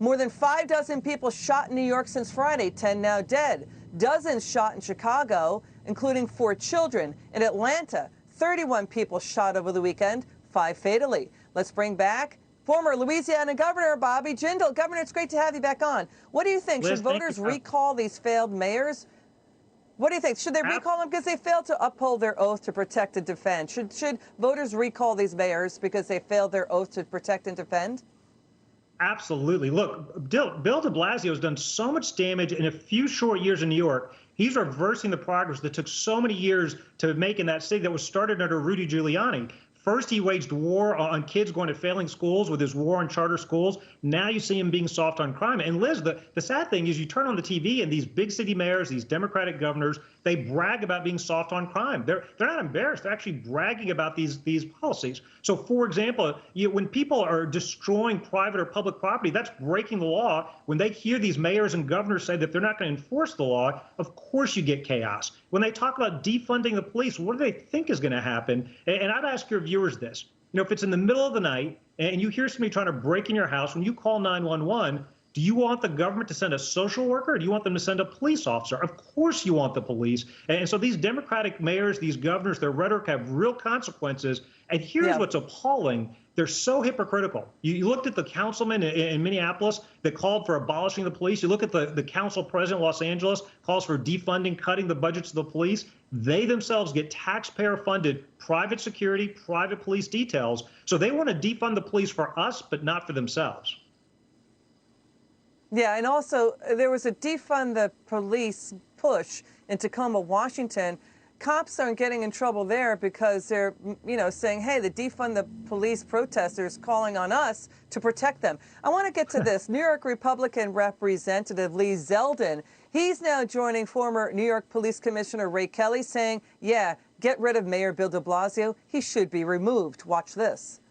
More than 6 people shot in New York since Friday, 10 now dead. Dozens shot in Chicago, including 4 children. In Atlanta, 31 people shot over the weekend, 5 fatally. Let's bring back former Louisiana Governor Bobby Jindal. Governor, it's great to have you back on. What do you think? Liz, should voters recall these failed mayors? What do you think? Should they recall them because they failed to uphold their oath to protect and defend? Should voters recall these mayors because they failed their oath to protect and defend? Absolutely. Look, Bill de Blasio has done so much damage in a few short years in New York. He's reversing the progress that took so many years to make in that city that was started under Rudy Giuliani. First, he waged war on kids going to failing schools with his war on charter schools. Now you see him being soft on crime. And Liz, the sad thing is you turn on the TV and these big city mayors, these Democratic governors, they brag about being soft on crime. They're not embarrassed. They're actually bragging about these policies. So, for example, when people are destroying private or public property, that's breaking the law. When they hear these mayors and governors say that they're not going to enforce the law, of course you get chaos. When they talk about defunding the police, what do they think is going to happen? And I'd ask your viewers this. If it's in the middle of the night and you hear somebody trying to break in your house, when you call 911, do you want the government to send a social worker, or do you want them to send a police officer? Of course you want the police. And so these Democratic mayors, these governors, their rhetoric have real consequences. And here's what's appalling. They're so hypocritical. You looked at the councilman in Minneapolis that called for abolishing the police. You look at the council president in Los Angeles, calls for defunding, cutting the budgets of the police. They themselves get taxpayer-funded private security, private police details. So they want to defund the police for us, but not for themselves. Yeah, and also there was a defund the police push in Tacoma, Washington. Cops aren't getting in trouble there because they're, saying, hey, the defund the police protesters calling on us to protect them. I want to get to this. New York Republican Representative Lee Zeldin, he's now joining former New York Police Commissioner Ray Kelly saying, yeah, get rid of Mayor Bill de Blasio. He should be removed. Watch this.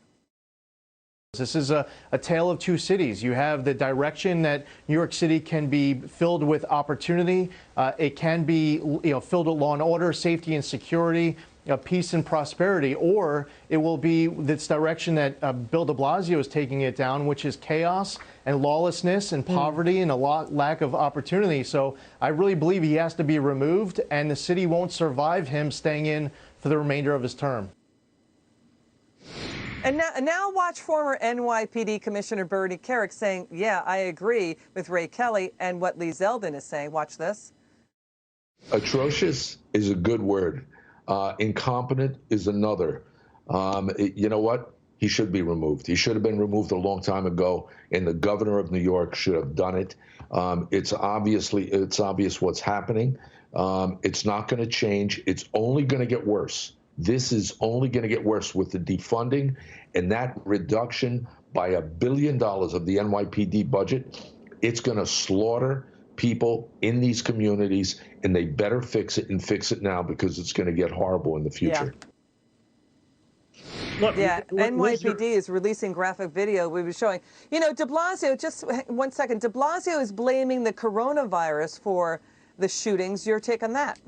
This is a tale of two cities. You have the direction that New York City can be filled with opportunity. It can be, filled with law and order, safety and security, peace and prosperity, or it will be this direction that Bill de Blasio is taking it down, which is chaos and lawlessness and poverty and a lack of opportunity. So I really believe he has to be removed, and the city won't survive him staying in for the remainder of his term. And now watch former NYPD Commissioner Bernie Kerik saying, yeah, I agree with Ray Kelly and what Lee Zeldin is saying. Watch this. Atrocious is a good word. Incompetent is another. You know what? He should be removed. He should have been removed a long time ago, and the governor of New York should have done it. It's obvious what's happening. It's not going to change. It's only going to get worse. This is only going to get worse with the defunding and that reduction by $1 billion of the NYPD budget. It's going to slaughter people in these communities, and they better fix it and fix it now, because it's going to get horrible in the future. Look, NYPD is releasing graphic video we were showing. De Blasio, just 1 second, de Blasio is blaming the coronavirus for the shootings. Your take on that?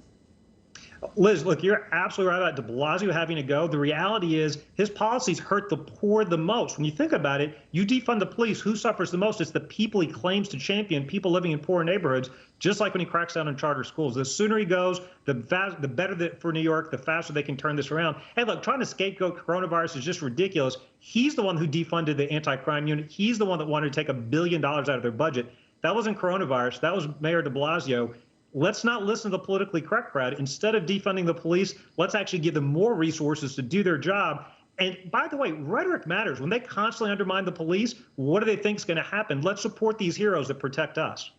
Liz, look, you're absolutely right about de Blasio having to go. The reality is his policies hurt the poor the most. When you think about it, you defund the police, who suffers the most? It's the people he claims to champion, people living in poor neighborhoods, just like when he cracks down on charter schools. The sooner he goes, the better for New York, the faster they can turn this around. Hey, look, trying to scapegoat coronavirus is just ridiculous. He's the one who defunded the anti-crime unit. He's the one that wanted to take $1 billion out of their budget. That wasn't coronavirus. That was Mayor de Blasio. Let's not listen to the politically correct crowd. Instead of defunding the police, let's actually give them more resources to do their job. And by the way, rhetoric matters. When they constantly undermine the police, what do they think is going to happen? Let's support these heroes that protect us.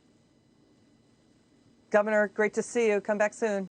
Governor, great to see you. Come back soon.